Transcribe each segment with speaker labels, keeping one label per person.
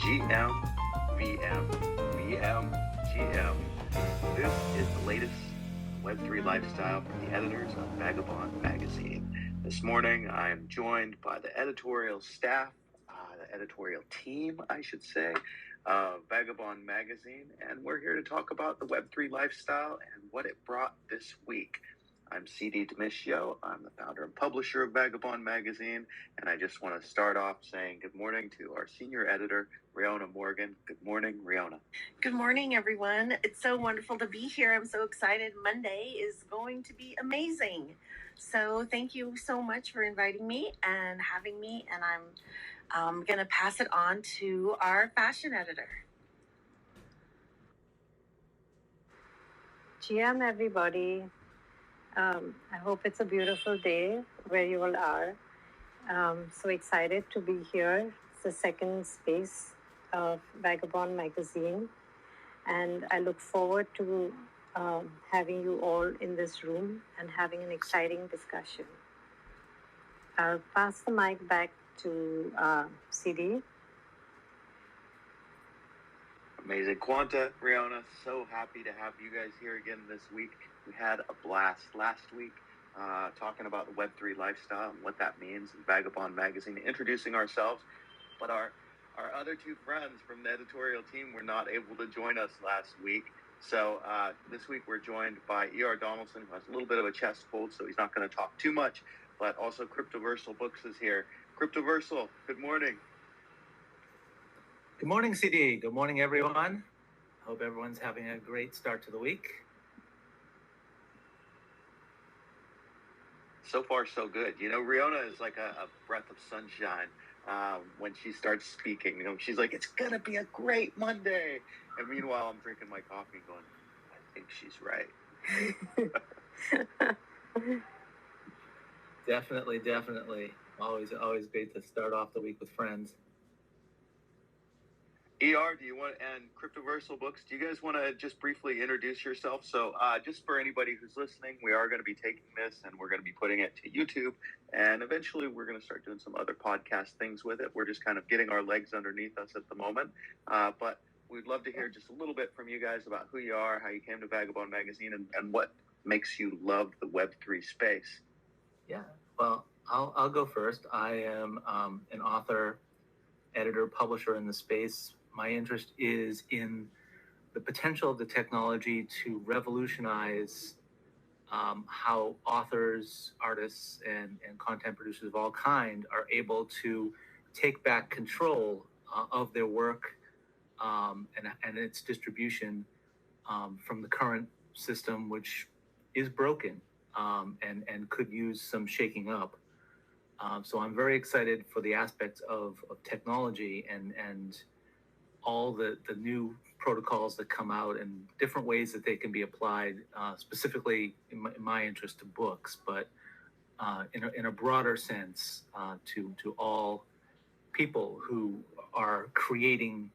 Speaker 1: GM, VM, VM, GM. This is the latest Web3 lifestyle from the editors of Vagabond Magazine. This morning, I am joined by the editorial staff, the editorial team, I should say, of Vagabond Magazine, and we're here to talk about the Web3 lifestyle and what it brought this week. I'm CD Demiscio. I'm the founder and publisher of Vagabond Magazine, and I just want to start off saying good morning to our senior editor, Riona Morgan. Good morning, Riona.
Speaker 2: Good morning, everyone. It's so wonderful to be here. I'm so excited. Monday is going to be amazing. So thank you so much for inviting me and having me, and I'm going to pass it on to our fashion editor.
Speaker 3: GM, everybody. I hope it's a beautiful day where you all are. So excited to be here. It's the second space of Vagabond Magazine. And I look forward to having you all in this room and having an exciting discussion. I'll pass the mic back to CD.
Speaker 1: Amazing. Quanta, Riona, so happy to have you guys here again this week. We had a blast last week talking about the Web3 lifestyle and what that means in Vagabond Magazine, introducing ourselves. But our other two friends from the editorial team were not able to join us last week. So this week we're joined by E.R. Donaldson, who has a little bit of a chest cold, so he's not going to talk too much. But also Cryptoversal Books is here. Cryptoversal, good morning.
Speaker 4: Good morning, CD. Good morning, everyone. Hope everyone's having a great start to the week.
Speaker 1: So far, so good. You know, Riona is like a breath of sunshine when she starts speaking. You know, she's like, it's going to be a great Monday. And meanwhile, I'm drinking my coffee going, I think she's right.
Speaker 4: Definitely. Always great to start off the week with friends.
Speaker 1: ER, do you want, and Cryptoversal Books, do you guys want to just briefly introduce yourself? So just for anybody who's listening, we are going to be taking this and we're going to be putting it to YouTube, and eventually we're going to start doing some other podcast things with it. We're just kind of getting our legs underneath us at the moment, but we'd love to hear just a little bit from you guys about who you are, how you came to Vagabond Magazine, and what makes you love the Web3 space.
Speaker 4: Yeah, well, I'll go first. I am an author, editor, publisher in the space. My interest is in the potential of the technology to revolutionize how authors, artists, and content producers of all kind are able to take back control of their work and its distribution from the current system, which is broken and could use some shaking up. So I'm very excited for the aspects of technology and all the new protocols that come out and different ways that they can be applied, specifically in my interest to books, but in a broader sense to all people who are creating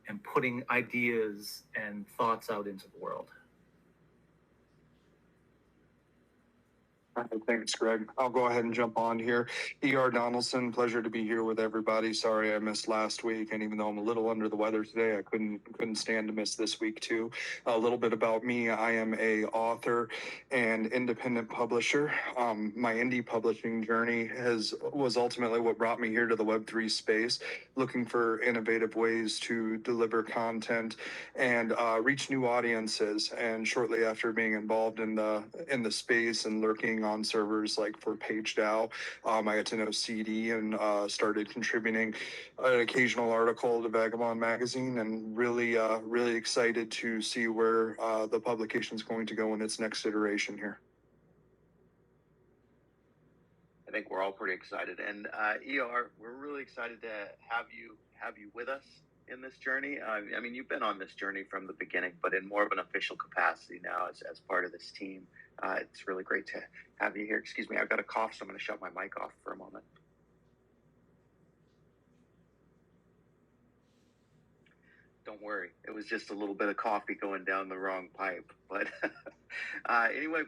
Speaker 4: and putting ideas and thoughts out into the world.
Speaker 5: Thanks, Greg. I'll go ahead and jump on here. E.R. Donaldson, pleasure to be here with everybody. Sorry I missed last week, and even though I'm a little under the weather today, I couldn't stand to miss this week too. A little bit about me: I am a author and independent publisher. My indie publishing journey was ultimately what brought me here to the Web3 space, looking for innovative ways to deliver content and reach new audiences. And shortly after being involved in the space and lurking on servers like for PageDAO, I got to know CD and started contributing an occasional article to Vagabond Magazine, and really excited to see where the publication is going to go in its next iteration here.
Speaker 1: I think we're all pretty excited, and ER, we're really excited to have you with us in this journey. I mean, you've been on this journey from the beginning, but in more of an official capacity now as part of this team. It's really great to have you here. Excuse me, I've got a cough, so I'm going to shut my mic off for a moment. Don't worry, it was just a little bit of coffee going down the wrong pipe. But anyway,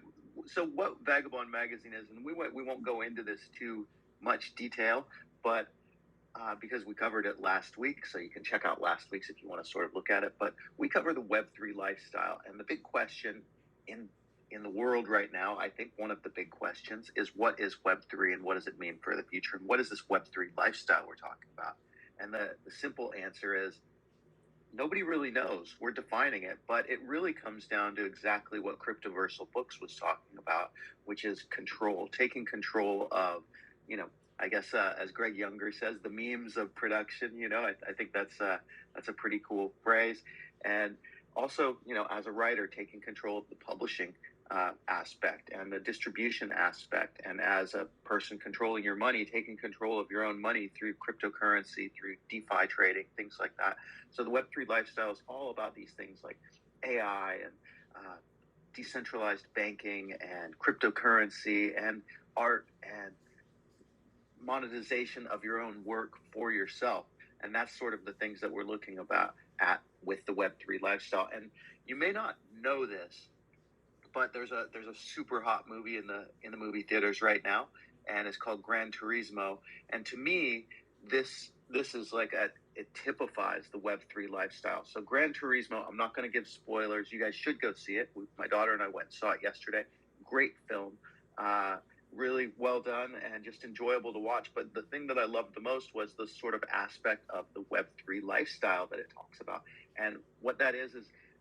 Speaker 1: so what Vagabond Magazine is, and we won't go into this too much detail, but because we covered it last week, so you can check out last week's if you want to sort of look at it. But we cover the Web3 lifestyle, and the big question in the world right now, I think one of the big questions is what is Web3 and what does it mean for the future, and what is this Web3 lifestyle we're talking about? And the simple answer is nobody really knows. We're defining it, but it really comes down to exactly what Cryptoversal Books was talking about, which is control, taking control of, I guess as Greg Younger says, the memes of production. I think that's a pretty cool phrase, and also, as a writer, taking control of the publishing aspect and the distribution aspect, and as a person controlling your money, taking control of your own money through cryptocurrency, through DeFi trading, things like that. So the Web3 lifestyle is all about these things like AI and decentralized banking and cryptocurrency and art and monetization of your own work for yourself. And that's sort of the things that we're looking at with the Web3 lifestyle. And you may not know this, but there's a super hot movie in the movie theaters right now, and it's called Gran Turismo. And to me, this is like it typifies the Web3 lifestyle. So Gran Turismo, I'm not going to give spoilers. You guys should go see it. My daughter and I went and saw it yesterday. Great film, really well done and just enjoyable to watch. But the thing that I loved the most was the sort of aspect of the Web3 lifestyle that it talks about. And what that is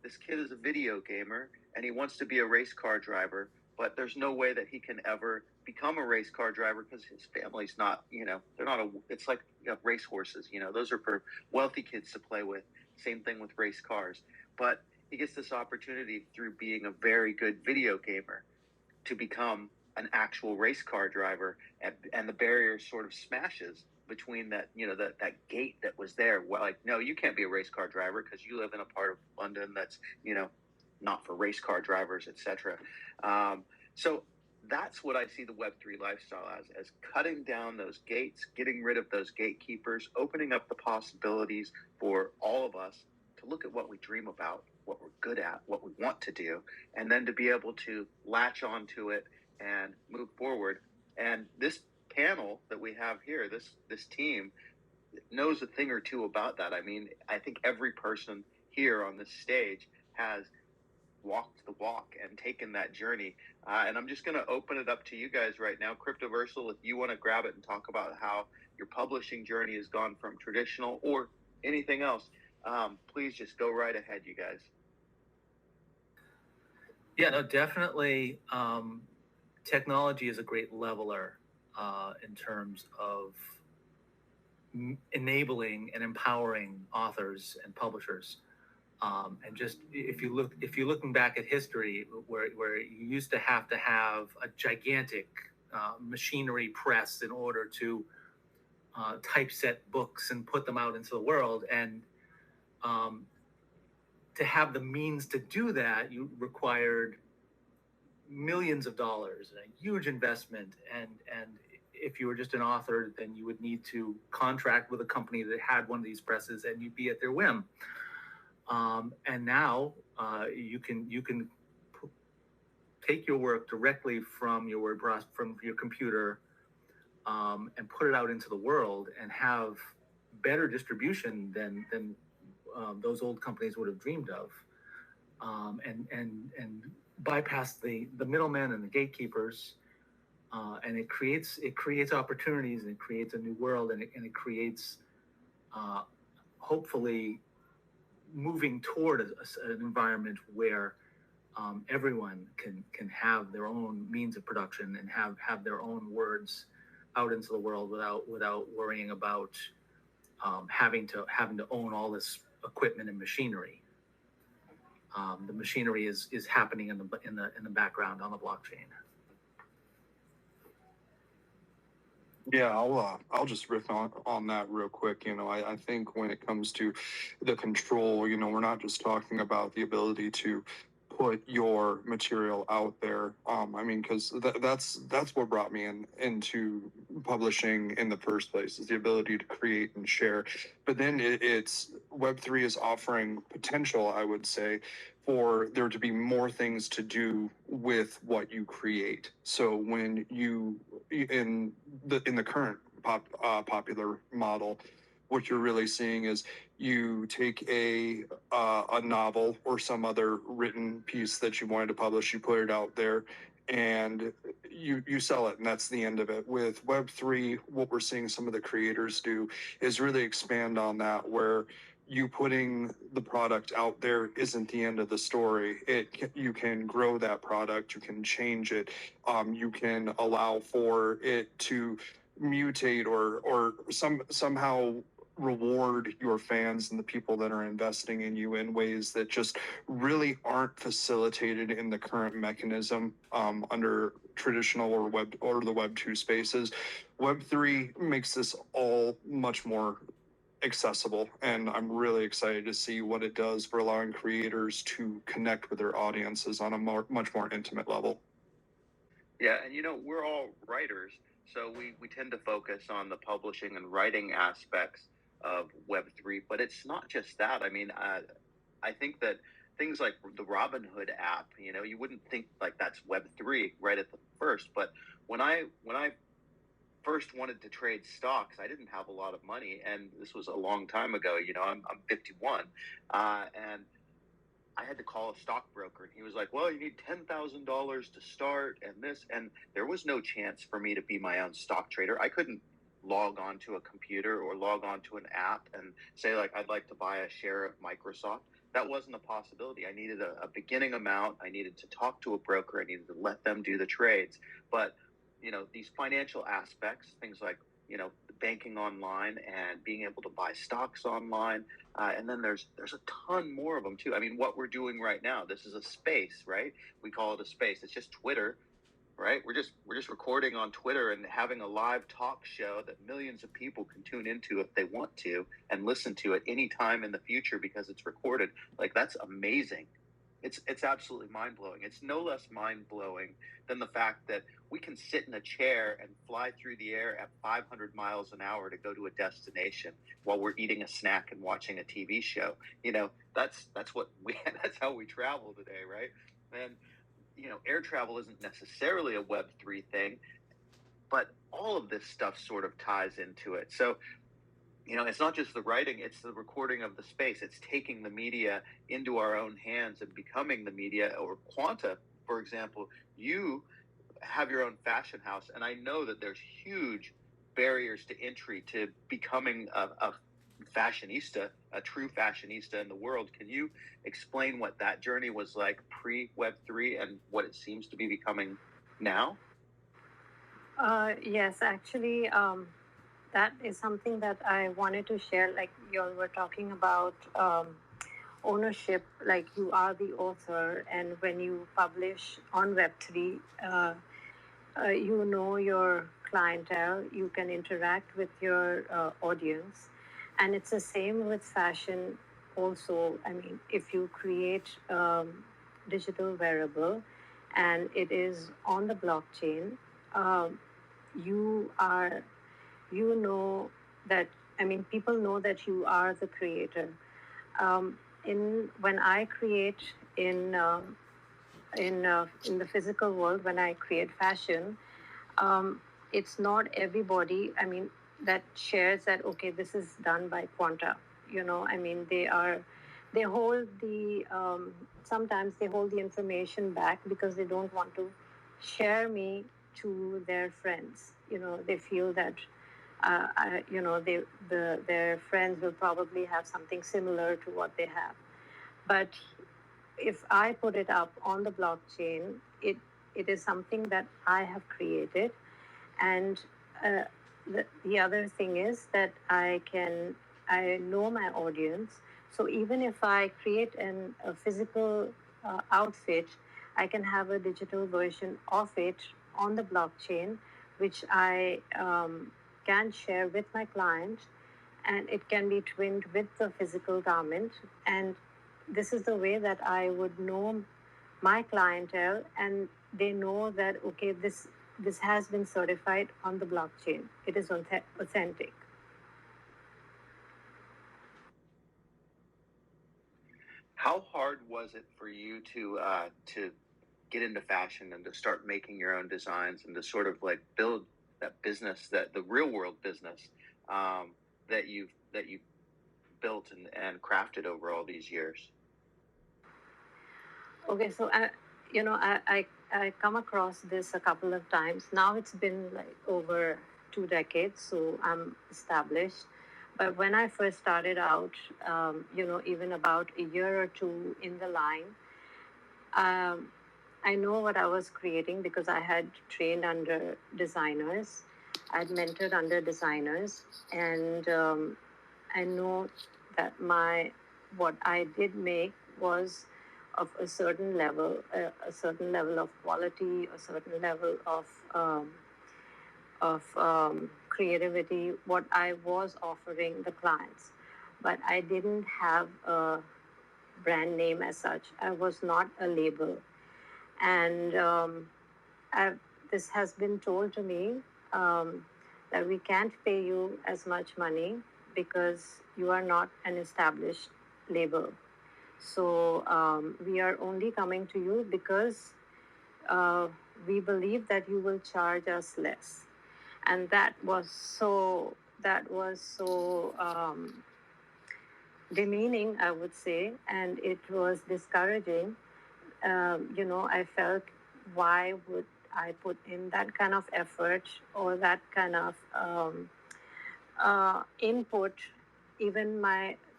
Speaker 1: this kid is a video gamer and he wants to be a race car driver, but there's no way that he can ever become a race car driver because his family's not, they're not it's like race horses, those are for wealthy kids to play with. Same thing with race cars. But he gets this opportunity through being a very good video gamer to become an actual race car driver, and the barrier sort of smashes between that, that gate that was there. Well, like, no, you can't be a race car driver because you live in a part of London that's, not for race car drivers, etc. So that's what I see the Web3 lifestyle as cutting down those gates, getting rid of those gatekeepers, opening up the possibilities for all of us to look at what we dream about, what we're good at, what we want to do, and then to be able to latch onto it and move forward. And this panel that we have here, this team, knows a thing or two about that. I mean, I think every person here on this stage has walked the walk and taken that journey. And I'm just going to open it up to you guys right now. Cryptoversal, if you want to grab it and talk about how your publishing journey has gone from traditional or anything else, please just go right ahead, you guys.
Speaker 4: Yeah, no, definitely. Technology is a great leveler in terms of enabling and empowering authors and publishers. And just if you're looking back at history, where you used to have a gigantic machinery press in order to typeset books and put them out into the world, and to have the means to do that, you required millions of dollars and a huge investment. And if you were just an author, then you would need to contract with a company that had one of these presses, and you'd be at their whim. And now you can take your work directly from your WordPress, from your computer, and put it out into the world and have better distribution than those old companies would have dreamed of, and bypass the middlemen and the gatekeepers, and it creates opportunities, and it creates a new world, and it creates hopefully moving toward an environment where everyone can have their own means of production and have their own words out into the world without worrying about having to own all this equipment and machinery. The machinery is happening in the background on the blockchain.
Speaker 5: Yeah, I'll just riff on that real quick. I think when it comes to the control, we're not just talking about the ability to put your material out there. I mean, because that's what brought me into publishing in the first place, is the ability to create and share. But then it's Web3 is offering potential, I would say, for there to be more things to do with what you create. So when you in the current popular model. What you're really seeing is you take a novel or some other written piece that you wanted to publish, you put it out there, and you sell it, and that's the end of it. With Web3, what we're seeing some of the creators do is really expand on that, where you putting the product out there isn't the end of the story. You can grow that product, you can change it, you can allow for it to mutate or somehow reward your fans and the people that are investing in you in ways that just really aren't facilitated in the current mechanism under traditional or the Web2 spaces. Web3 makes this all much more accessible, and I'm really excited to see what it does for allowing creators to connect with their audiences on a much more intimate level.
Speaker 1: Yeah, and we're all writers, so we tend to focus on the publishing and writing aspects of Web3, but it's not just that. I mean, I think that things like the Robinhood app, you wouldn't think like that's Web3 right at the first, but when I first wanted to trade stocks, I didn't have a lot of money, and this was a long time ago. I'm 51, and I had to call a stockbroker, and he was like, "Well, you need $10,000 to start, and this," and there was no chance for me to be my own stock trader. I couldn't log on to a computer or log on to an app and say, like, I'd like to buy a share of Microsoft. That wasn't a possibility. I needed a beginning amount. I needed to talk to a broker. I needed to let them do the trades. But these financial aspects, things like banking online and being able to buy stocks online, and then there's a ton more of them too. I mean, what we're doing right now, this is a space, right? We call it a space. It's just Twitter, right? We're just recording on Twitter and having a live talk show that millions of people can tune into if they want to and listen to it any time in the future because it's recorded. Like, that's amazing. It's absolutely mind-blowing. It's no less mind-blowing than the fact that we can sit in a chair and fly through the air at 500 miles an hour to go to a destination while we're eating a snack and watching a TV show. That's that's how we travel today, right? And air travel isn't necessarily a Web3 thing, but all of this stuff sort of ties into it. So it's not just the writing, it's the recording of the space. It's taking the media into our own hands and becoming the media. Or Quanta, for example, you have your own fashion house, and I know that there's huge barriers to entry to becoming a fashionista, a true fashionista in the world. Can you explain what that journey was like pre-Web3 and what it seems to be becoming now?
Speaker 3: Yes, actually, that is something that I wanted to share. Like you all were talking about ownership, like you are the author, and when you publish on Web3, you know your clientele, you can interact with your audience, and it's the same with fashion also. I mean, if you create digital wearable and it is on the blockchain, you know that, I mean, people know that you are the creator. When I create in the physical world, when I create fashion, it's not everybody, I mean, that shares that, okay, this is done by Quanta. I mean, they hold the, sometimes they hold the information back because they don't want to share me to their friends. They feel that, their friends will probably have something similar to what they have. But if I put it up on the blockchain, it is something that I have created. And the other thing is that I know my audience. So even if I create a physical outfit, I can have a digital version of it on the blockchain, which I can share with my client, and it can be twinned with the physical garment. And this is the way that I would know my clientele, and they know that, okay, this has been certified on the blockchain. It is authentic.
Speaker 1: How hard was it for you to get into fashion and to start making your own designs and to sort of like build business, that the real world business that you've built and crafted over all these years?
Speaker 3: Okay, so I come across this a couple of times. Now it's been like over 2 decades, so I'm established. But when I first started out, even about a year or two in the line, um, I know what I was creating because I had trained under designers, I'd mentored under designers, and I know that what I did make was of a certain level, a certain level of quality, a certain level of creativity, what I was offering the clients. But I didn't have a brand name as such. I was not a label. And this has been told to me that we can't pay you as much money because you are not an established label. So we are only coming to you because we believe that you will charge us less. And that was so demeaning, I would say, and it was discouraging. I felt, why would I put in that kind of effort or that kind of input? Even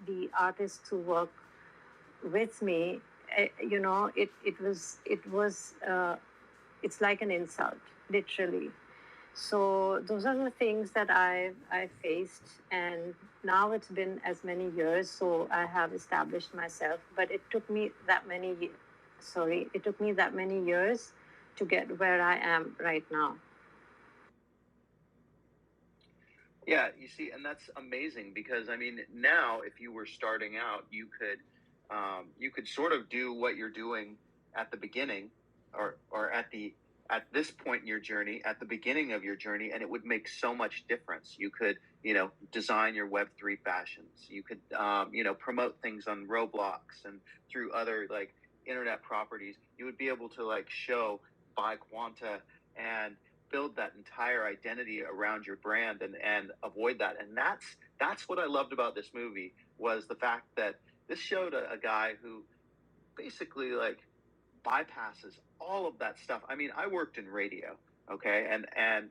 Speaker 3: the artists who work with me, it's like an insult, literally. So those are the things that I faced, and now it's been as many years, so I have established myself. But it took me that many years to get where I am right now.
Speaker 1: Yeah, you see, and that's amazing because I mean, now if you were starting out, you could sort of do what you're doing at the beginning, or at this point in your journey, at the beginning of your journey, and it would make so much difference. You could, design your Web3 fashions. You could, promote things on Roblox and through other like internet properties. You would be able to like show buy Quanta and build that entire identity around your brand and avoid that. And that's what I loved about this movie, was the fact that this showed a guy who basically like bypasses all of that stuff. I mean, I worked in radio, okay, and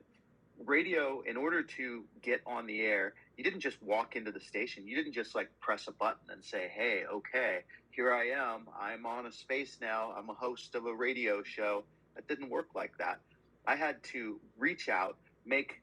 Speaker 1: radio, in order to get on the air, you didn't just walk into the station. You didn't just like press a button and say, hey, okay, here I am, I'm on a space now, I'm a host of a radio show. That didn't work like that. I had to reach out, make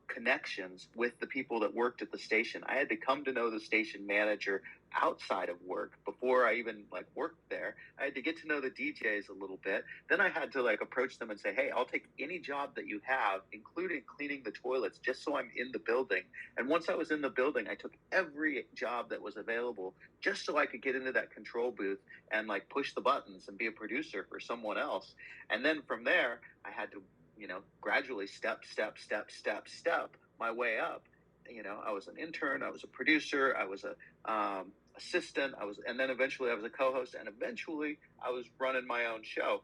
Speaker 1: connections with the people that worked at the station. I had to come to know the station manager outside of work before I even like worked there. I had to get to know the DJs a little bit. Then I had to like approach them and say, hey, I'll take any job that you have, including cleaning the toilets, just so I'm in the building. And once I was in the building, I took every job that was available just so I could get into that control booth and like push the buttons and be a producer for someone else. And then from there, I had to, gradually step my way up. I was an intern, I was a producer, I was a assistant, and then eventually I was a co-host, and eventually I was running my own show.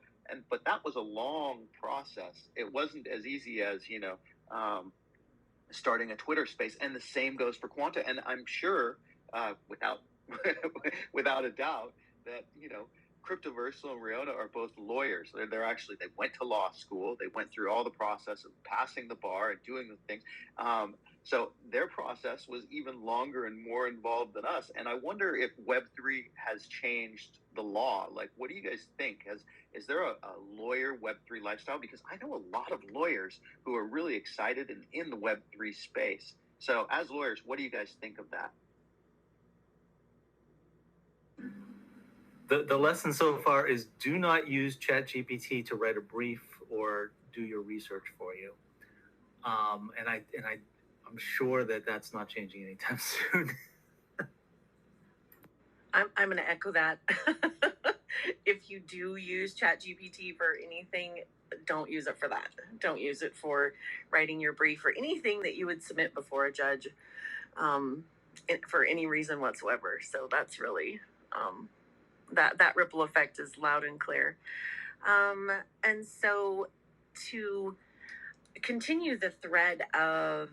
Speaker 1: But that was a long process. It wasn't as easy as starting a Twitter space, and the same goes for Quanta. And I'm sure, without a doubt, that Cryptoversal and Riona are both lawyers. They went to law school. They went through all the process of passing the bar and doing the things. So their process was even longer and more involved than us. And I wonder if Web3 has changed the law. Like, what do you guys think? Is there a lawyer Web3 lifestyle? Because I know a lot of lawyers who are really excited and in the Web3 space. So as lawyers, what do you guys think of that?
Speaker 4: The lesson so far is do not use ChatGPT to write a brief or do your research for you. And I'm sure that that's not changing anytime soon.
Speaker 2: I'm going to echo that. If you do use ChatGPT for anything, don't use it for that. Don't use it for writing your brief or anything that you would submit before a judge for any reason whatsoever. So that's really that ripple effect is loud and clear. And so continue the thread of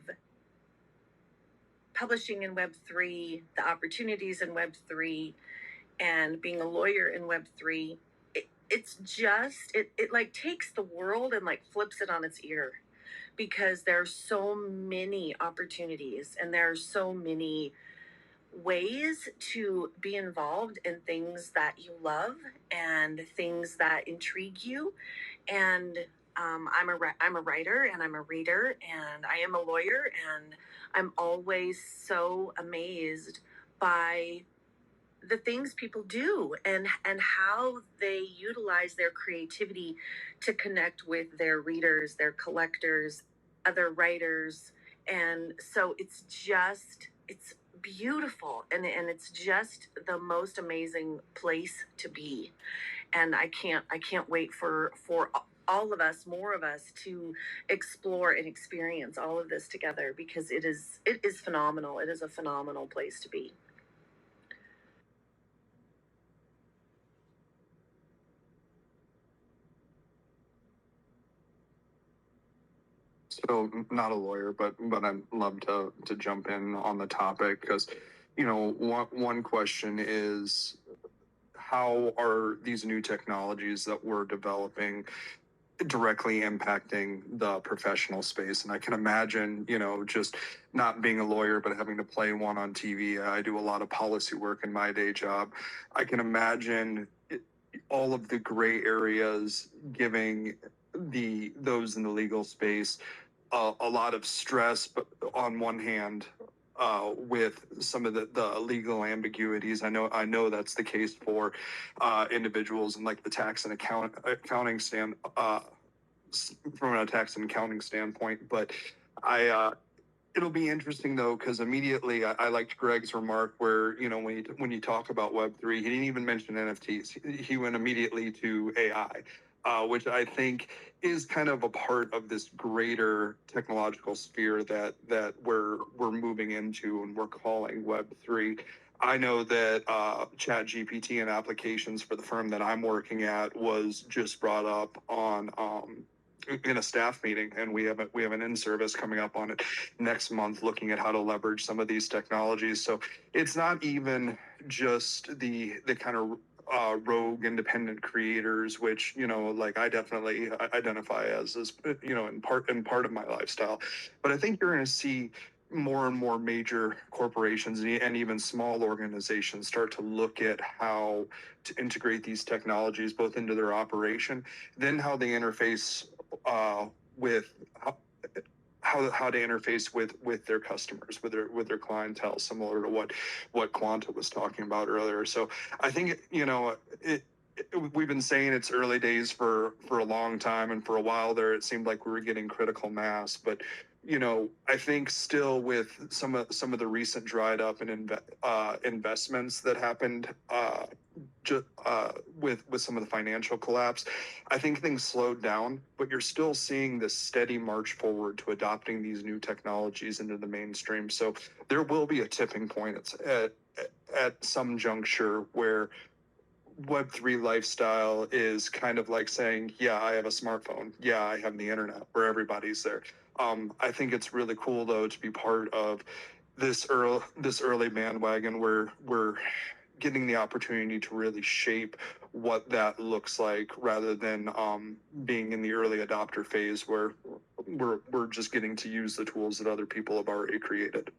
Speaker 2: publishing in Web3, the opportunities in Web3, and being a lawyer in Web3, it like takes the world and like flips it on its ear, because there are so many opportunities and there are so many ways to be involved in things that you love and things that intrigue you. And I'm a writer and I'm a reader and I am a lawyer, and I'm always so amazed by the things people do and how they utilize their creativity to connect with their readers, their collectors, other writers. And so it's beautiful, and it's just the most amazing place to be. And I can't wait for all of us, more of us, to explore and experience all of this together, because it is phenomenal. It is a phenomenal place to be.
Speaker 5: So not a lawyer, but I'd love to jump in on the topic because, one question is, how are these new technologies that we're developing directly impacting the professional space? And I can imagine, just not being a lawyer, but having to play one on TV. I do a lot of policy work in my day job. I can imagine all of the gray areas giving those in the legal space a lot of stress, but on one hand, with some of the legal ambiguities. I know that's the case for individuals in like the tax and accounting from a tax and accounting standpoint. But it'll be interesting though, because immediately I liked Greg's remark where, when you talk about Web3, he didn't even mention NFTs. He went immediately to AI, which I think is kind of a part of this greater technological sphere that we're moving into and we're calling Web3. I know that Chat GPT and applications for the firm that I'm working at was just brought up on in a staff meeting, and we have an in-service coming up on it next month, looking at how to leverage some of these technologies. So it's not even just the kind of rogue independent creators, which like I definitely identify as in part of my lifestyle. But I think you're going to see more and more major corporations and even small organizations start to look at how to integrate these technologies both into their operation, then how they interface with how to interface with their customers, with their clientele, similar to what Quanta was talking about earlier. So I think we've been saying it's early days for a long time, and for a while there it seemed like we were getting critical mass. But I think still with some of the recent dried up and investments that happened with some of the financial collapse, I think things slowed down, but you're still seeing this steady march forward to adopting these new technologies into the mainstream. So there will be a tipping point at some juncture where Web3 lifestyle is kind of like saying, yeah, I have a smartphone. Yeah, I have the internet, where everybody's there. I think it's really cool though to be part of this early bandwagon where we're getting the opportunity to really shape what that looks like, rather than being in the early adopter phase where we're just getting to use the tools that other people have already created.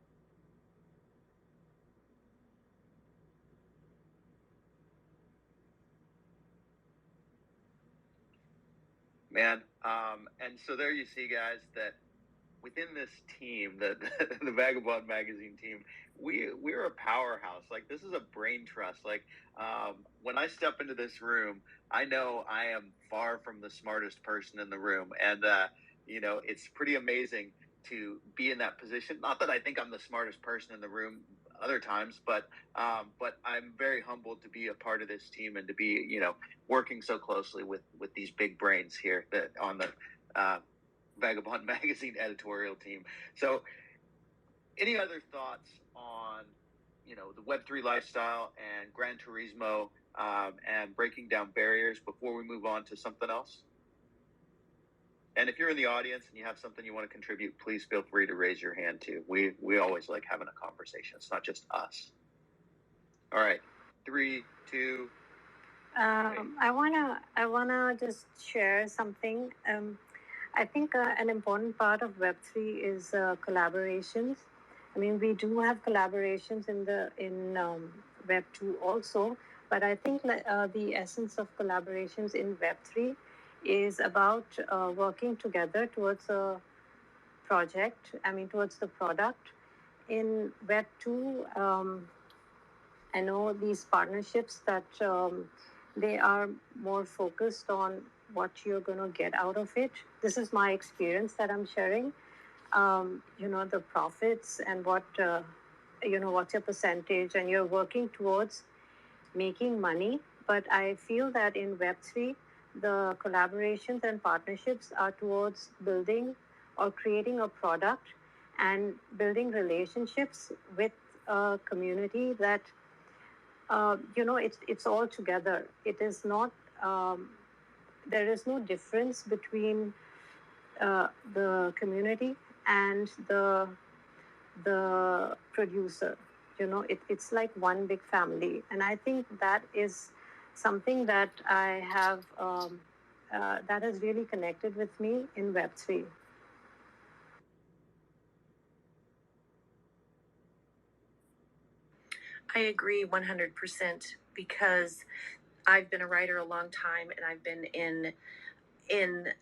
Speaker 1: Man, and so there you see, guys, that within this team, the Vagabond Magazine team, we're a powerhouse. Like, this is a brain trust. Like, when I step into this room, I know I am far from the smartest person in the room, and it's pretty amazing to be in that position. Not that I think I'm the smartest person in the room other times, but I'm very humbled to be a part of this team and to be working so closely with these big brains here that on the Vagabond Magazine editorial team. So, any other thoughts on the Web3 lifestyle and Gran Turismo and breaking down barriers before we move on to something else? And if you're in the audience and you have something you want to contribute, please feel free to raise your hand too. We always like having a conversation. It's not just us. All right, 3, 2.
Speaker 3: I wanna just share something. I think an important part of Web3 is collaborations. I mean, we do have collaborations in Web2 also, but I think the essence of collaborations in Web3 is about working together towards a project. I mean, towards the product. In Web2, I know these partnerships that they are more focused on what you're going to get out of it. This is my experience that I'm sharing. The profits and what's your percentage, and you're working towards making money. But I feel that in Web3, the collaborations and partnerships are towards building or creating a product and building relationships with a community that it's all together. It is not. There is no difference between the community and the producer. It's like one big family, and I think that is something that I have that has really connected with me in Web3.
Speaker 2: I agree 100% because I've been a writer a long time, and I've been in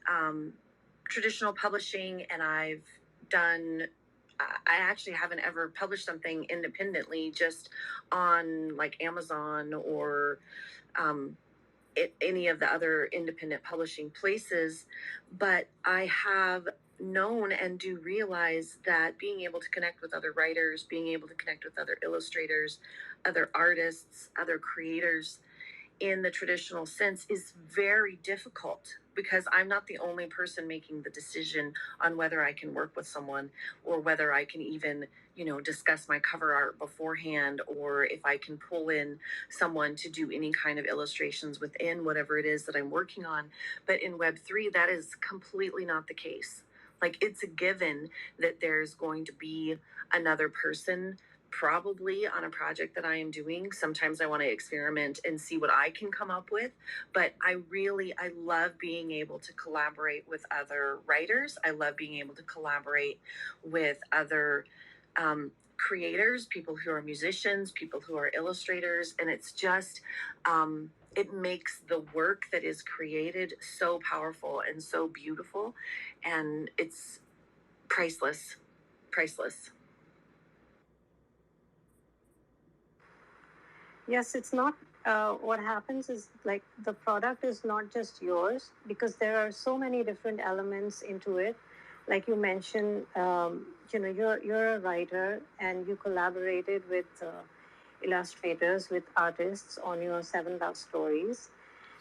Speaker 2: traditional publishing, and I've done. I actually haven't ever published something independently, just on like Amazon or any of the other independent publishing places. But I have known and do realize that being able to connect with other writers, being able to connect with other illustrators, other artists, other creators in the traditional sense is very difficult, because I'm not the only person making the decision on whether I can work with someone, or whether I can even, discuss my cover art beforehand, or if I can pull in someone to do any kind of illustrations within whatever it is that I'm working on. But in Web3, that is completely not the case. Like, it's a given that there's going to be another person probably on a project that I am doing. Sometimes I want to experiment and see what I can come up with, but I love being able to collaborate with other writers. I love being able to collaborate with other creators, people who are musicians, people who are illustrators, and it's just it makes the work that is created so powerful and so beautiful, and it's priceless.
Speaker 3: Yes, it's not. What happens is, like, the product is not just yours, because there are so many different elements into it. Like you mentioned, you're a writer and you collaborated with illustrators, with artists on your 7 Love Stories.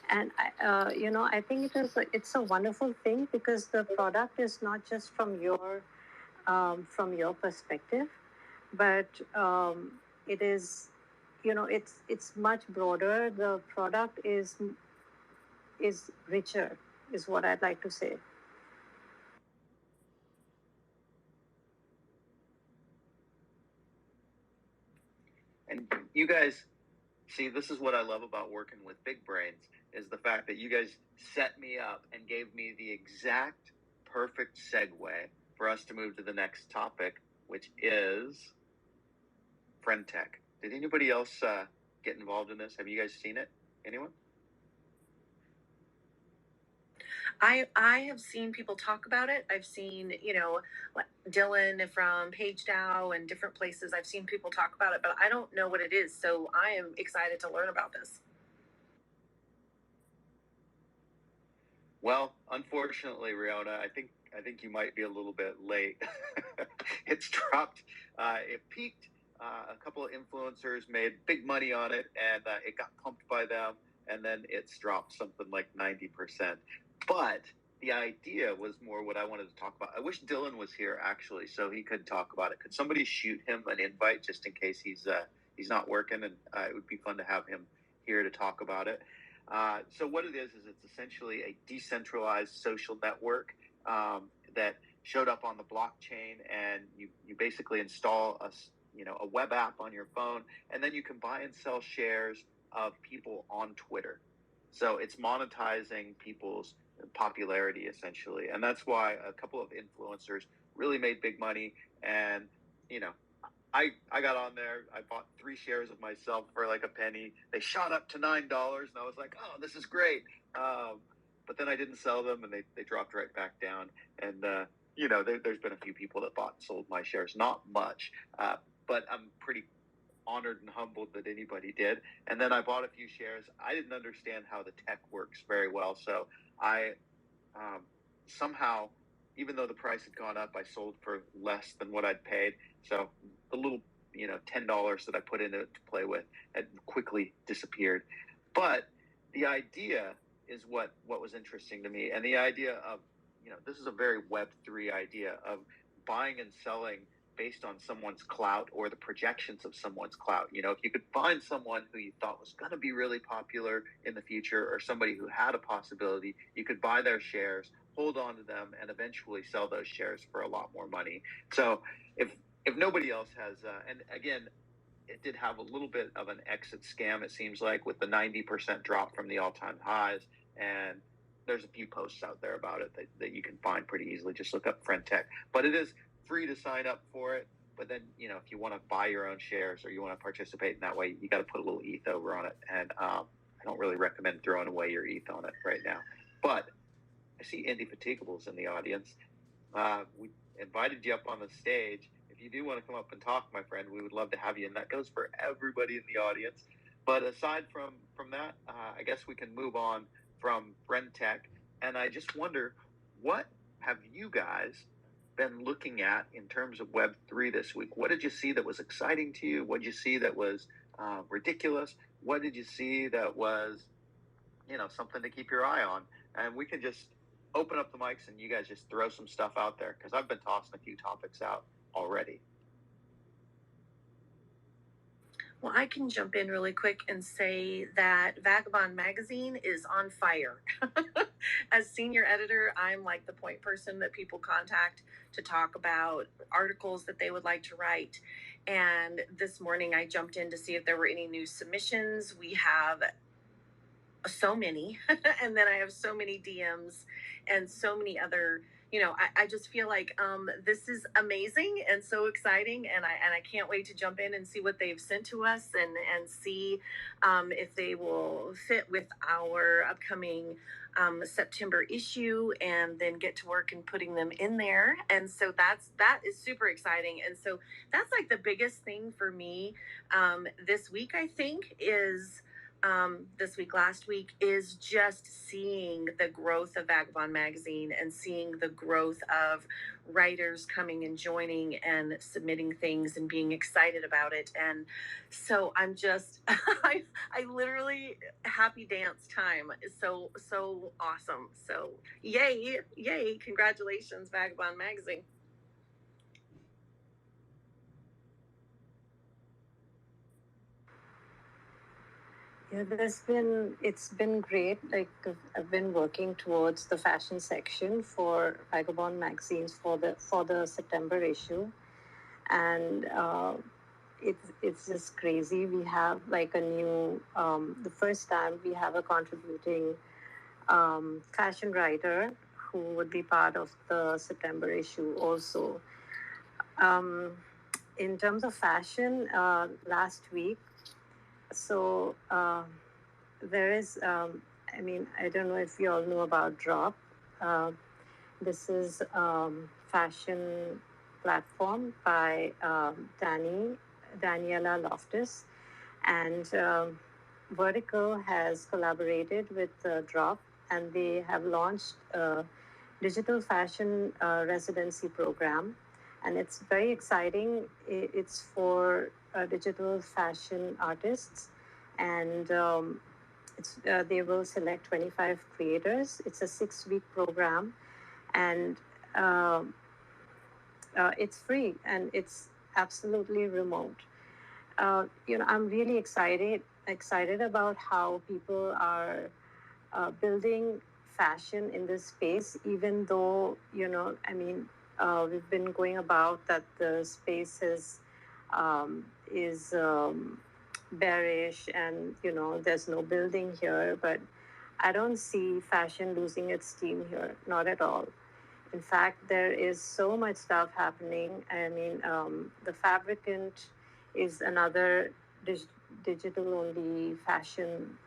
Speaker 3: And I think it's a wonderful thing, because the product is not just from your perspective, but it is, it's much broader. The product is richer, is what I'd like to say.
Speaker 1: And you guys, see, this is what I love about working with big brains, is the fact that you guys set me up and gave me the exact perfect segue for us to move to the next topic, which is friend tech. Did anybody else get involved in this? Have you guys seen it? Anyone?
Speaker 2: I have seen people talk about it. I've seen, like Dylan from Page Dow and different places. I've seen people talk about it, but I don't know what it is. So I am excited to learn about this.
Speaker 1: Well, unfortunately, Riona, I think you might be a little bit late. It's dropped. It peaked. A couple of influencers made big money on it, and it got pumped by them, and then it's dropped something like 90%. But the idea was more what I wanted to talk about. I wish Dylan was here, actually, so he could talk about it. Could somebody shoot him an invite just in case he's not working, and it would be fun to have him here to talk about it. So what it is it's essentially a decentralized social network that showed up on the blockchain, and you basically install a web app on your phone, and then you can buy and sell shares of people on Twitter. So it's monetizing people's popularity essentially, and that's why a couple of influencers really made big money. And I got on there. I bought 3 shares of myself for like a penny. They shot up to $9, and I was like, "Oh, this is great." But then I didn't sell them, and they dropped right back down. And there's been a few people that bought and sold my shares. Not much, but I'm pretty honored and humbled that anybody did. And then I bought a few shares. I didn't understand how the tech works very well, so I somehow, even though the price had gone up, I sold for less than what I'd paid. So the little $10 that I put in it to play with had quickly disappeared. But the idea is what was interesting to me, and the idea of this is a very Web3 idea of buying and selling based on someone's clout or the projections of someone's clout. If you could find someone who you thought was going to be really popular in the future, or somebody who had a possibility, you could buy their shares, hold on to them, and eventually sell those shares for a lot more money. So if nobody else has, and again, it did have a little bit of an exit scam, it seems like, with the 90% drop from the all-time highs. And there's a few posts out there about it that you can find pretty easily. Just look up Friend Tech. But it is free to sign up for it. But then, if you want to buy your own shares or you want to participate in that way, you got to put a little ETH over on it. And I don't really recommend throwing away your ETH on it right now. But I see Indy Fatiguables in the audience. We invited you up on the stage. If you do want to come up and talk, my friend, we would love to have you. And that goes for everybody in the audience. But aside from that, I guess we can move on from Friend Tech. And I just wonder, what have you guys been looking at in terms of Web3 this week? What did you see that was exciting to you? What did you see that was ridiculous? What did you see that was, something to keep your eye on? And we can just open up the mics and you guys just throw some stuff out there, because I've been tossing a few topics out already.
Speaker 2: Well, I can jump in really quick and say that Vagabond Magazine is on fire. As senior editor, I'm like the point person that people contact to talk about articles that they would like to write. And this morning I jumped in to see if there were any new submissions. We have so many, and then I have so many DMs and so many other, I just feel like this is amazing and so exciting, and I can't wait to jump in and see what they've sent to us and see if they will fit with our upcoming September issue, and then get to work and putting them in there. And so that is super exciting. And so that's like the biggest thing for me this week, I think, is this week, last week, is just seeing the growth of Vagabond Magazine and seeing the growth of writers coming and joining and submitting things and being excited about it. And so I'm just, I literally, happy dance time is so awesome. So yay, congratulations, Vagabond Magazine.
Speaker 3: Yeah, it's been great. Like, I've been working towards the fashion section for Vagabond magazines for the September issue, and it's just crazy. We have like a new the first time we have a contributing fashion writer who would be part of the September issue also. In terms of fashion, last week. So there is, I mean, I don't know if you all know about Drop. This is fashion platform by Daniela Loftus, and Vertical has collaborated with Drop, and they have launched a digital fashion residency program, and it's very exciting. It's for digital fashion artists, and they will select 25 creators. It's a 6-week program, and it's free, and it's absolutely remote. I'm really excited about how people are building fashion in this space, even though, we've been going about that the space is bearish, and there's no building here, but I don't see fashion losing its steam here, not at all. In fact, there is so much stuff happening. The Fabricant is another digital only fashion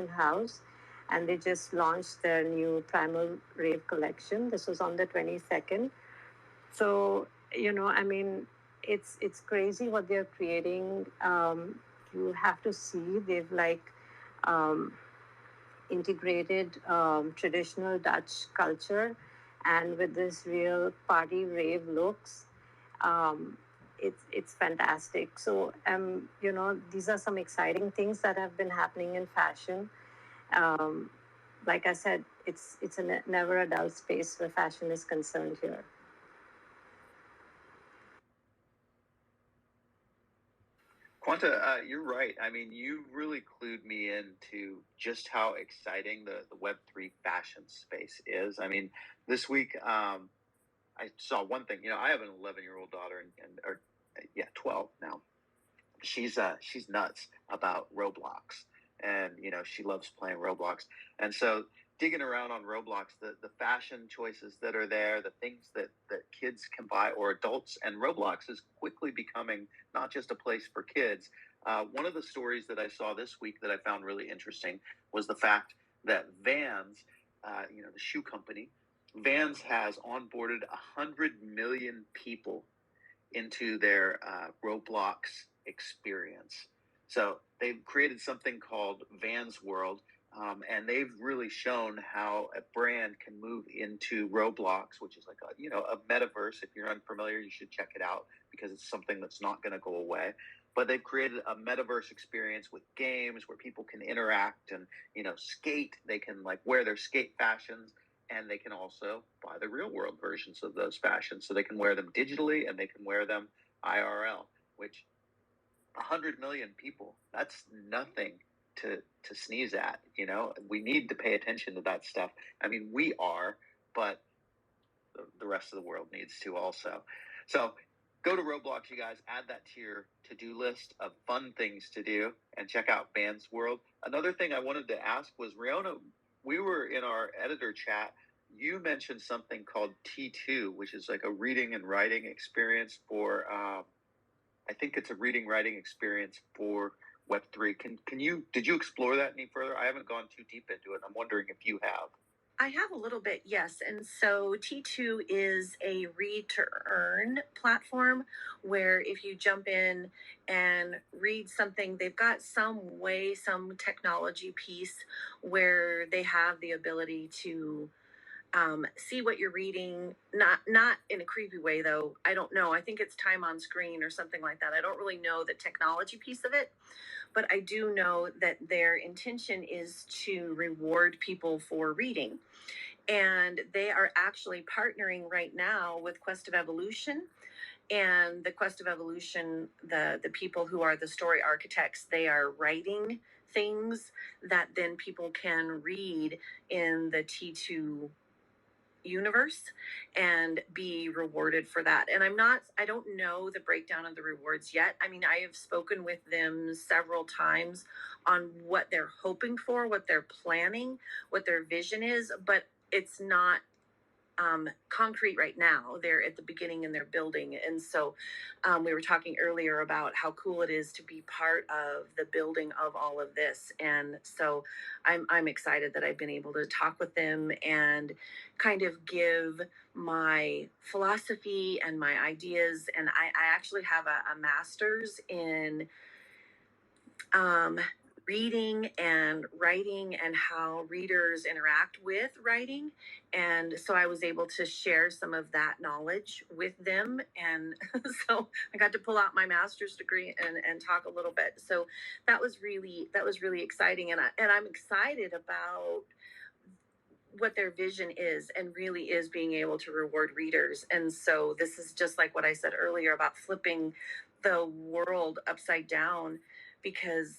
Speaker 3: house, and they just launched their new Primal Rave collection. This was on the 22nd. So it's crazy what they're creating. You have to see they've um, integrated traditional Dutch culture and with this real party rave looks. Um, it's fantastic. So these are some exciting things that have been happening in fashion. Um, like I said, it's a never a dull space where fashion is concerned here.
Speaker 1: Quanta, you're right. I mean, you really clued me into just how exciting the Web3 fashion space is. I mean, this week, I saw one thing. I have an 11-year-old daughter, or 12 now. She's nuts about Roblox, and she loves playing Roblox. And so digging around on Roblox, the fashion choices that are there, the things that kids can buy or adults, and Roblox is quickly becoming not just a place for kids. One of the stories that I saw this week that I found really interesting was the fact that Vans, the shoe company, Vans has onboarded 100 million people into their Roblox experience. So they've created something called Vans World, and they've really shown how a brand can move into Roblox, which is like a metaverse. If you're unfamiliar, you should check it out because it's something that's not going to go away. But they've created a metaverse experience with games where people can interact and skate. They can wear their skate fashions, and they can also buy the real world versions of those fashions. So they can wear them digitally and they can wear them IRL, which 100 million people, that's nothing to sneeze at. We need to pay attention to that stuff. I mean, we are, but the rest of the world needs to also. So go to Roblox, you guys, add that to your to-do list of fun things to do, and check out Vans World. Another thing I wanted to ask was, Riona, we were in our editor chat. You mentioned something called T2, which is like a reading and writing experience for, I think it's a reading writing experience for Web3. Did you explore that any further? I haven't gone too deep into it. I'm wondering if you have.
Speaker 2: I have a little bit, yes. And so T2 is a read to earn platform where if you jump in and read something, they've got some technology piece where they have the ability to see what you're reading, not in a creepy way though. I don't know. I think it's time on screen or something like that. I don't really know the technology piece of it, but I do know that their intention is to reward people for reading. And they are actually partnering right now with Quest of Evolution. And the Quest of Evolution, the people who are the story architects, they are writing things that then people can read in the T2 universe and be rewarded for that. And I don't know the breakdown of the rewards yet. I mean, I have spoken with them several times on what they're hoping for, what they're planning, what their vision is, but it's not concrete right now. They're at the beginning and they're building. And so we were talking earlier about how cool it is to be part of the building of all of this. And so I'm excited that I've been able to talk with them and kind of give my philosophy and my ideas. And I actually have a master's in reading and writing and how readers interact with writing. And so I was able to share some of that knowledge with them. And so I got to pull out my master's degree and talk a little bit. So that was really exciting. And I'm excited about what their vision is and really is being able to reward readers. And so this is just like what I said earlier about flipping the world upside down, because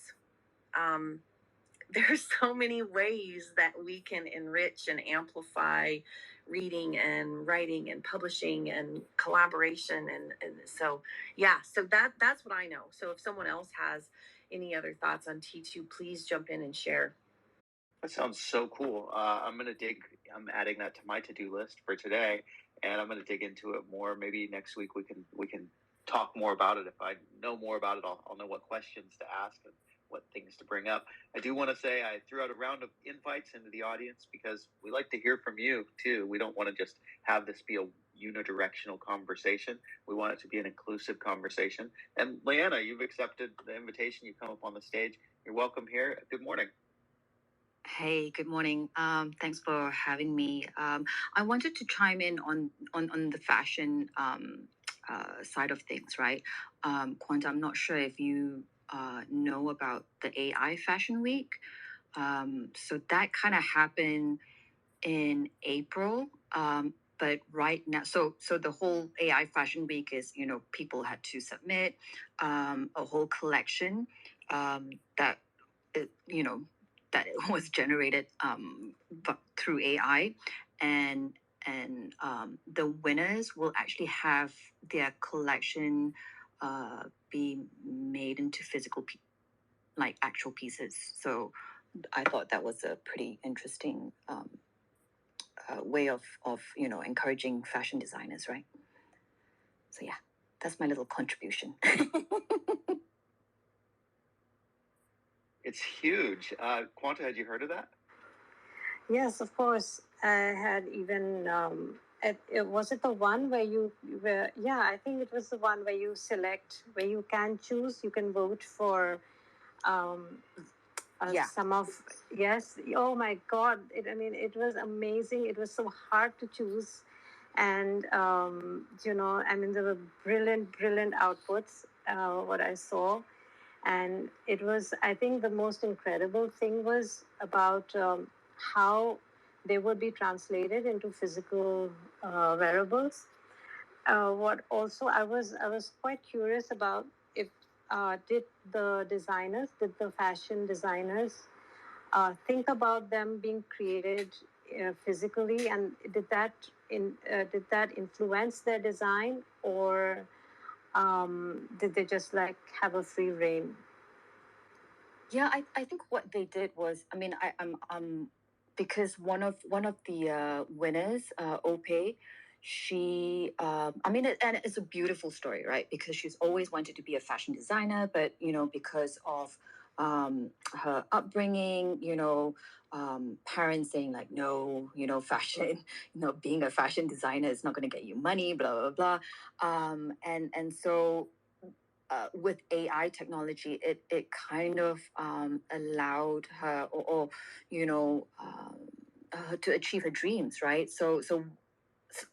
Speaker 2: there's so many ways that we can enrich and amplify reading and writing and publishing and collaboration and so yeah, so that's what I know. So if someone else has any other thoughts on T2, please jump in and share.
Speaker 1: That sounds so cool. I'm adding that to my to-do list for today, and I'm gonna dig into it more. Maybe next week we can talk more about it. If I know more about it, I'll know what questions to ask and what things to bring up. I do want to say I threw out a round of invites into the audience because we like to hear from you too. We don't want to just have this be a unidirectional conversation. We want it to be an inclusive conversation. And Leanna, you've accepted the invitation. You've come up on the stage. You're welcome here. Good morning.
Speaker 6: Hey, good morning. Thanks for having me. I wanted to chime in on the fashion side of things, right? Quanta, I'm not sure if you know about the AI Fashion Week. So that kind of happened in April. But right now, so the whole AI Fashion Week is, people had to submit a whole collection that, it, you know, that was generated through AI, and the winners will actually have their collection be made into physical, like actual pieces. So I thought that was a pretty interesting way of encouraging fashion designers, right? So yeah, that's my little contribution.
Speaker 1: It's huge. Quanta, had you heard of that?
Speaker 3: Yes, of course. I had even was it the one where yeah, I think it was the one where you select, where you can choose, you can vote for some of, yes. Oh my God. It was amazing. It was so hard to choose. And, there were brilliant outputs, what I saw. And it was, I think the most incredible thing was about how they would be translated into physical wearables. What also I was quite curious about, if did the fashion designers think about them being created physically, and did that influence their design, or did they just like have a free reign?
Speaker 6: Yeah, I think what they did was, I mean, I'm because one of the winners, Ope, she, and it's a beautiful story, right? Because she's always wanted to be a fashion designer, but because of her upbringing, parents saying like, no, fashion, being a fashion designer is not going to get you money, blah blah blah, and so with AI technology, it kind of allowed her, or to achieve her dreams, right? So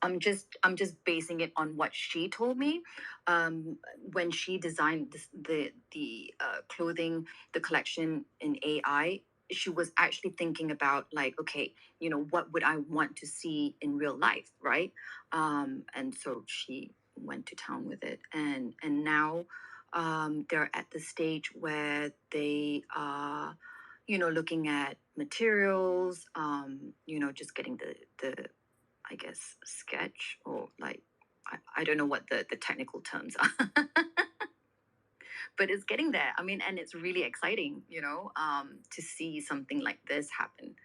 Speaker 6: I'm just basing it on what she told me. When she designed the clothing, the collection in AI, she was actually thinking about like, okay, what would I want to see in real life, right? And so she went to town with it, and now they're at the stage where they are, looking at materials, just getting the I guess sketch, or like I don't know what the technical terms are. But it's getting there. I mean, and it's really exciting, to see something like this happen.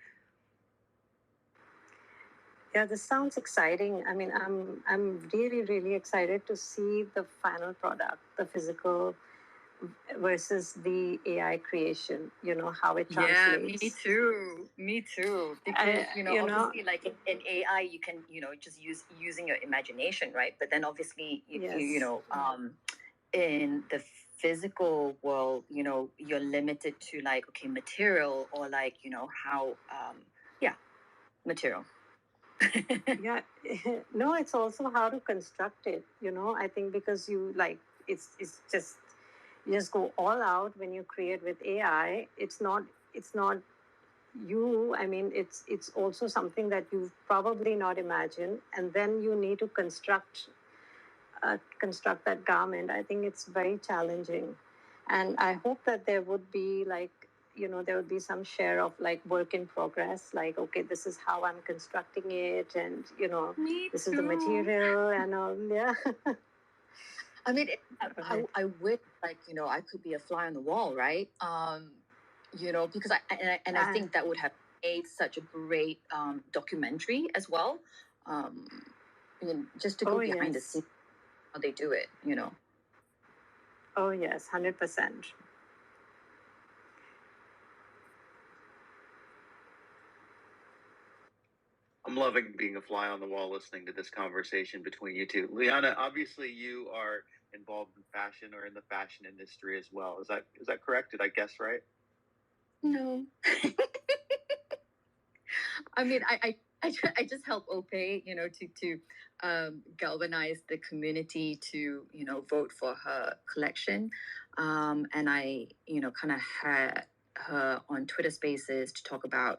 Speaker 3: Yeah, this sounds exciting. I'm really excited to see the final product, the physical versus the AI creation. How it translates.
Speaker 6: Yeah, me too. Because obviously, like in AI, you can just using your imagination, right? But then obviously,
Speaker 3: Yes.
Speaker 6: In the physical world, you're limited to like, okay, material, or like how material.
Speaker 3: Yeah. No, it's also how to construct it. I think because it's just, you just go all out when you create with AI. It's not you. It's also something that you've probably not imagined, and then you need to construct that garment. I think it's very challenging, and I hope that there would be like there would be some share of like work in progress, like, okay, this is how I'm constructing it, and
Speaker 6: Me
Speaker 3: this
Speaker 6: too.
Speaker 3: is the material and all. Yeah.
Speaker 6: I mean, I would like, I could be a fly on the wall, right? Because I think that would have made such a great documentary as well. Just to go behind the
Speaker 3: Yes.
Speaker 6: scenes, how they do it,
Speaker 3: Oh yes, 100%.
Speaker 1: I'm loving being a fly on the wall listening to this conversation between you two. Liana, obviously you are involved in fashion or in the fashion industry as well. Is that correct? Did I guess right?
Speaker 6: No. I mean, I just help Ope, to galvanize the community to, vote for her collection. And I, kind of had her on Twitter Spaces to talk about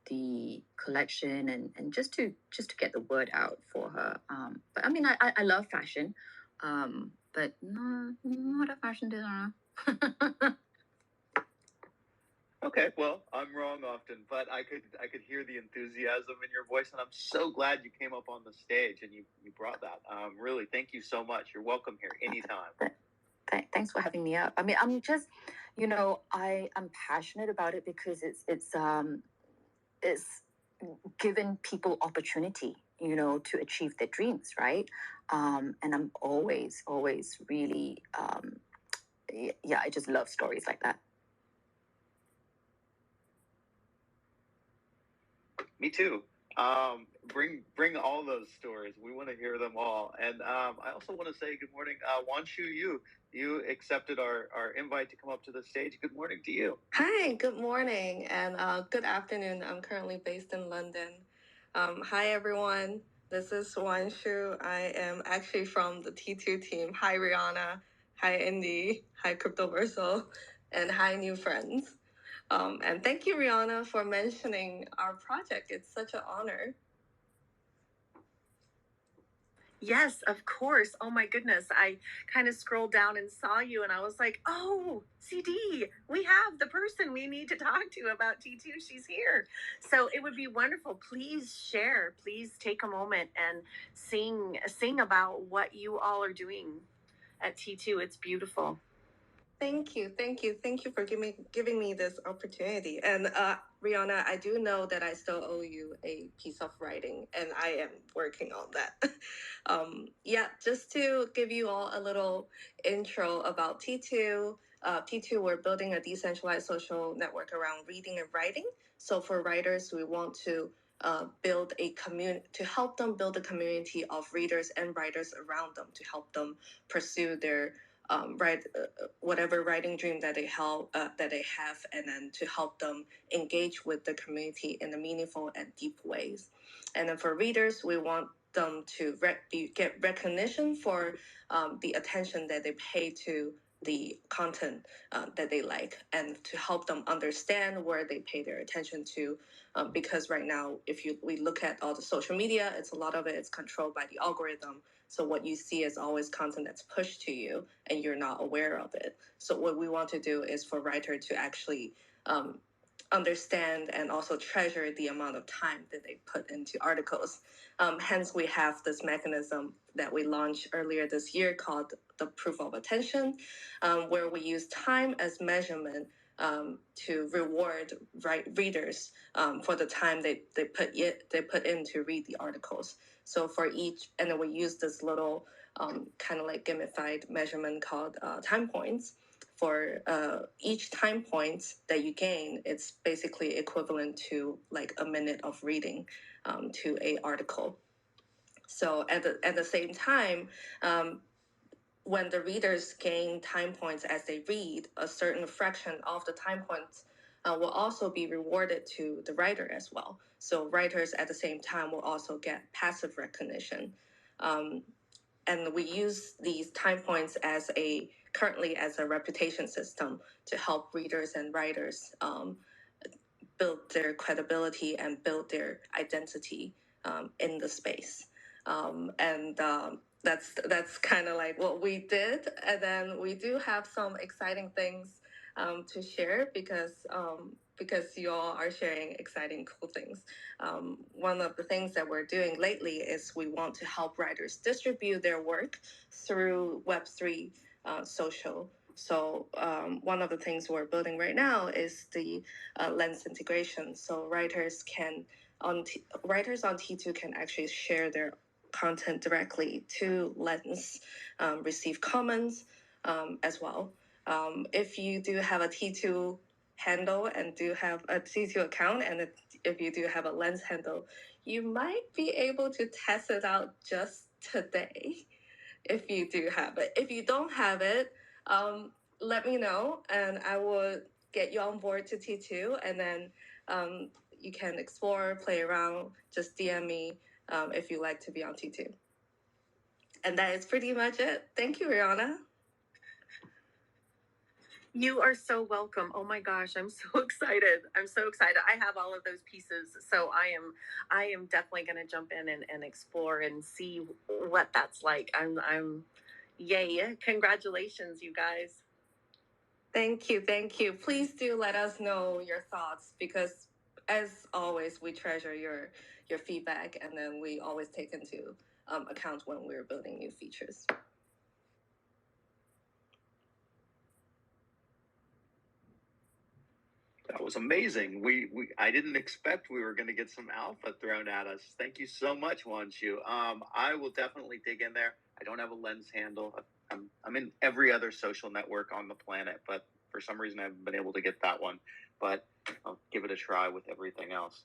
Speaker 6: the collection and just to get the word out for her. But I mean, I love fashion, but not a fashion designer.
Speaker 1: Okay, well, I'm wrong often, but I could hear the enthusiasm in your voice, and I'm so glad you came up on the stage and you brought that. Really, thank you so much. You're welcome here anytime.
Speaker 6: Thanks for having me up. I mean, I'm just, I'm passionate about it because it's given people opportunity, to achieve their dreams, right? And I'm always really, yeah, I just love stories like that.
Speaker 1: Me too. Bring all those stories. We want to hear them all. And I also want to say good morning, Wanshu. You accepted our invite to come up to the stage. Good morning to you.
Speaker 7: Hi, good morning and good afternoon. I'm currently based in London. Hi, everyone. This is Wanshu. I am actually from the T2 team. Hi, Rihanna. Hi, Indy. Hi, Cryptoversal. And hi, new friends. And thank you, Rihanna, for mentioning our project. It's such an honor.
Speaker 2: Yes, of course. Oh my goodness. I kind of scrolled down and saw you, and I was like, oh, CD, we have the person we need to talk to about T2. She's here. So it would be wonderful. Please share. Please take a moment and sing about what you all are doing at T2. It's beautiful.
Speaker 7: Thank you for giving me this opportunity. And Rihanna, I do know that I still owe you a piece of writing, and I am working on that. Yeah, just to give you all a little intro about T2. T2, we're building a decentralized social network around reading and writing. So for writers, we want to build a community to help them build a community of readers and writers around them to help them pursue their whatever writing dream that they have, and then to help them engage with the community in a meaningful and deep ways. And then for readers, we want them to get recognition for the attention that they pay to the content that they like, and to help them understand where they pay their attention to, because right now, if we look at all the social media, a lot of it is controlled by the algorithm. So what you see is always content that's pushed to you, and you're not aware of it. So what we want to do is for writer to actually understand and also treasure the amount of time that they put into articles. Hence, we have this mechanism that we launched earlier this year called the proof of attention, where we use time as measurement to reward readers for the time they put in to read the articles. So for each, and then we use this little kind of like gamified measurement called time points. For each time point that you gain, it's basically equivalent to like a minute of reading to a article. So at the same time, when the readers gain time points as they read, a certain fraction of the time points will also be rewarded to the writer as well. So writers at the same time will also get passive recognition. And we use these time points currently as a reputation system to help readers and writers build their credibility and build their identity in the space. That's kind of like what we did. And then we do have some exciting things to share because you all are sharing exciting, cool things. One of the things that we're doing lately is we want to help writers distribute their work through Web3 social. So one of the things we're building right now is the lens integration. So writers on T2 can actually share their content directly to Lens, receive comments as well. If you do have a T2 handle and do have a T2 account, and if you do have a Lens handle, you might be able to test it out just today if you do have it. If you don't have it, let me know and I will get you on board to T2, and then you can explore, play around, just DM me if you like to be on T2. And that is pretty much it. Thank you, Rihanna.
Speaker 2: You are so welcome. Oh my gosh, I'm so excited. I'm so excited. I have all of those pieces. So I am definitely gonna jump in and explore and see what that's like. I'm yay. Congratulations, you guys.
Speaker 7: Thank you. Please do let us know your thoughts because as always, we treasure your feedback, and then we always take into account when we're building new features.
Speaker 1: That was amazing. I didn't expect we were going to get some alpha thrown at us. Thank you so much, Wanshu. I will definitely dig in there. I don't have a Lens handle. I'm in every other social network on the planet, but for some reason I haven't been able to get that one. But I'll give it a try with everything else.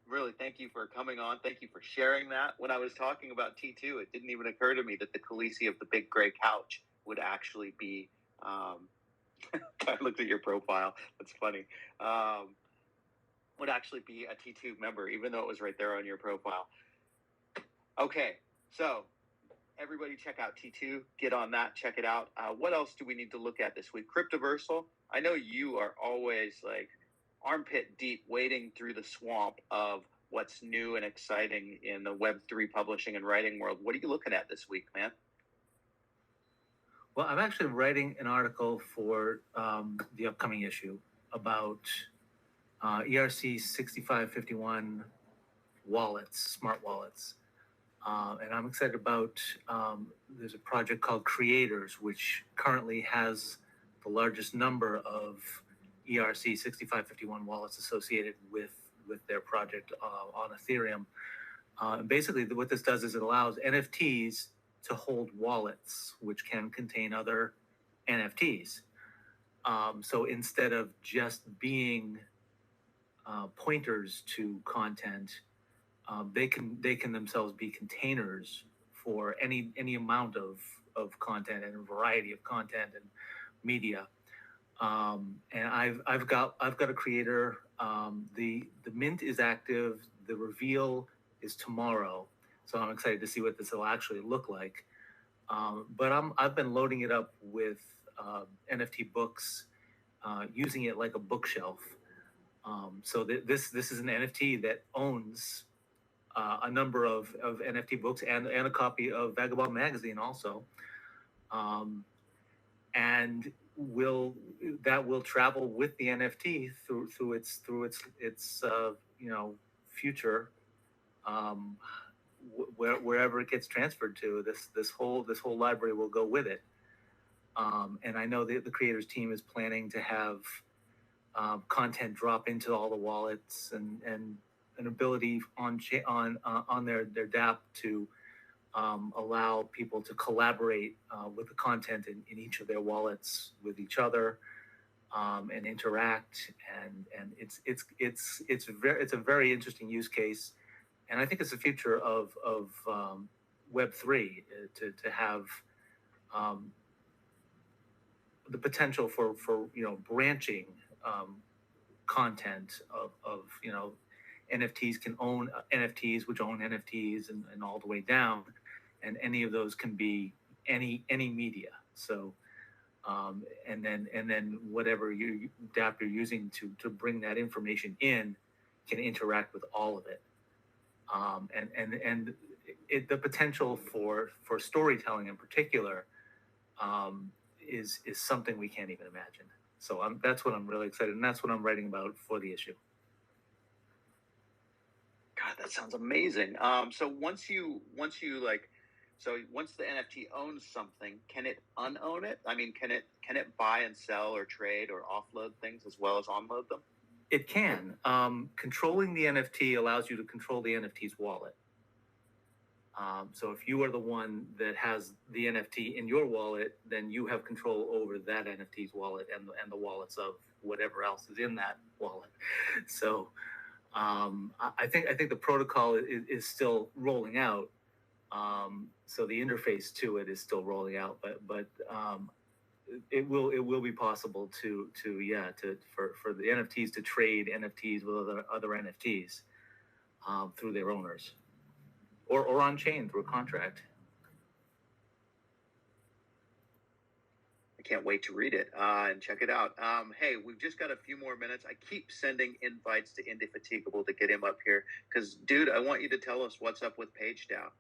Speaker 1: Really, thank you for coming on. Thank you for sharing that. When I was talking about T2, it didn't even occur to me that the Khaleesi of the Big Gray Couch would actually be... I looked at your profile. That's funny. Would actually be a T2 member, even though it was right there on your profile. Okay, so everybody check out T2. Get on that. Check it out. What else do we need to look at this week? Cryptoversal. I know you are always like armpit deep wading through the swamp of what's new and exciting in the Web3 publishing and writing world. What are you looking at this week, man?
Speaker 4: Well, I'm actually writing an article for the upcoming issue about ERC 6551 wallets, smart wallets. And I'm excited about, there's a project called Creators, which currently has the largest number of ERC 6551 wallets associated with their project on Ethereum. Basically, what this does is it allows NFTs to hold wallets, which can contain other NFTs. So instead of just being pointers to content, they can themselves be containers for any amount of content and a variety of content and media. And I've got a creator. The mint is active. The reveal is tomorrow. So I'm excited to see what this will actually look like. But I've been loading it up with NFT books, using it like a bookshelf. So this is an NFT that owns a number of NFT books and a copy of Vagabond magazine also, and will travel with the NFT through its future. Wherever it gets transferred to, this whole library will go with it. And I know the creators team is planning to have content drop into all the wallets and an ability on their DApp to allow people to collaborate with the content in each of their wallets with each other, and interact. And it's a very interesting use case. And I think it's the future of Web3 to have the potential for branching content of NFTs can own NFTs, which own NFTs, and all the way down, and any of those can be any media. So and then whatever DApp you're using to bring that information in can interact with all of it. And the potential for storytelling in particular is something we can't even imagine. So that's what I'm really excited, and that's what I'm writing about for the issue.
Speaker 1: God, that sounds amazing. So once the NFT owns something, can it unown it? I mean, can it buy and sell or trade or offload things as well as onload them?
Speaker 4: It can. Controlling the NFT allows you to control the NFT's wallet. So if you are the one that has the NFT in your wallet, then you have control over that NFT's wallet and the wallets of whatever else is in that wallet. So I think the protocol is still rolling out. So the interface to it is still rolling out, but it will be possible for the NFTs to trade NFTs with other NFTs through their owners, or on chain through a contract.
Speaker 1: I can't wait to read it and check it out. Hey, we've just got a few more minutes. I keep sending invites to Indefatigable to get him up here because, dude, I want you to tell us what's up with PageDAO.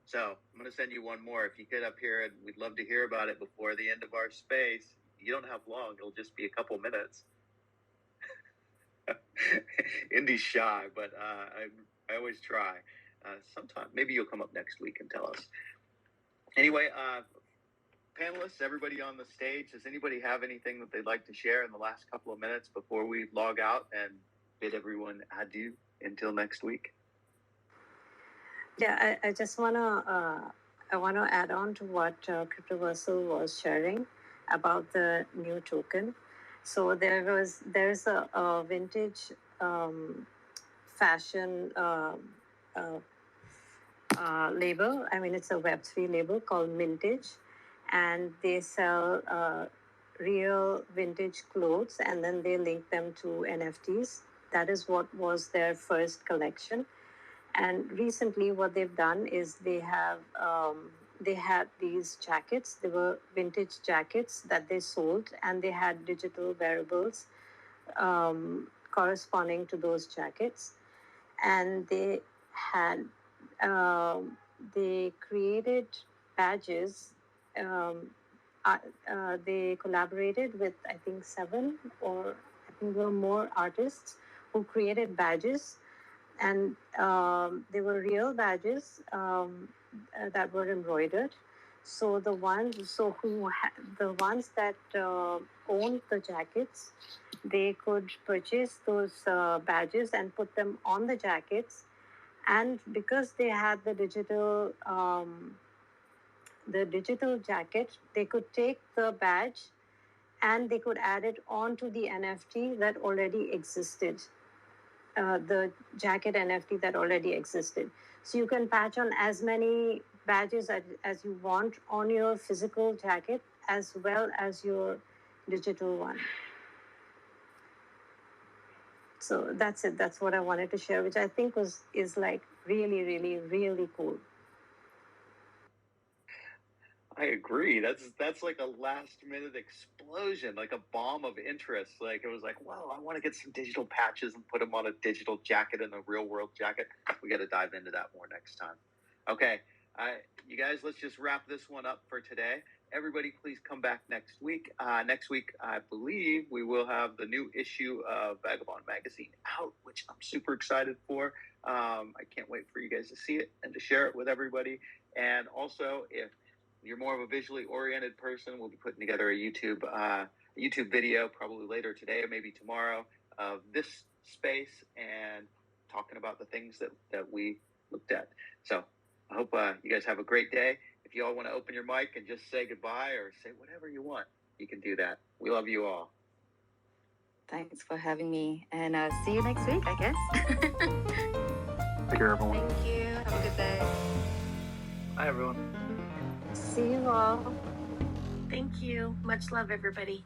Speaker 1: So I'm going to send you one more. If you get up here, and we'd love to hear about it before the end of our space. You don't have long. It'll just be a couple minutes. Indy's shy, but I always try. Sometime, maybe you'll come up next week and tell us. Anyway, panelists, everybody on the stage, does anybody have anything that they'd like to share in the last couple of minutes before we log out and bid everyone adieu until next week?
Speaker 3: Yeah, I just wanna add on to what Cryptoversal was sharing about the new token. So there's a vintage fashion label. I mean, it's a Web3 label called Mintage, and they sell real vintage clothes, and then they link them to NFTs. That is what was their first collection. And recently, what they've done is they had these jackets. They were vintage jackets that they sold, and they had digital wearables corresponding to those jackets. And they had they created badges. They collaborated with, I think, 7 or I think there were more artists who created badges, and they were real badges that were embroidered. So the ones that owned the jackets, they could purchase those badges and put them on the jackets, and because they had the digital jacket, they could take the badge and they could add it onto the NFT that already existed. The jacket NFT that already existed. So you can patch on as many badges as you want on your physical jacket as well as your digital one. So that's it. That's what I wanted to share, which I think is like really, really, really cool.
Speaker 1: I agree. That's like a last minute explosion, like a bomb of interest. Like it was like, wow, I want to get some digital patches and put them on a digital jacket and a real world jacket. We got to dive into that more next time. Okay, you guys, let's just wrap this one up for today. Everybody, please come back next week. Next week, I believe we will have the new issue of Vagabond Magazine out, which I'm super excited for. I can't wait for you guys to see it and to share it with everybody. And also, if you're more of a visually oriented person, we'll be putting together a YouTube video probably later today or maybe tomorrow of this space and talking about the things that we looked at. So I hope you guys have a great day. If you all want to open your mic and just say goodbye or say whatever you want, you can do that. We love you all.
Speaker 6: Thanks for having me, and see you next week, I guess.
Speaker 5: Take care, everyone.
Speaker 7: Thank you. Have a good day.
Speaker 4: Hi, everyone.
Speaker 3: See you all.
Speaker 2: Thank you. Much love, everybody.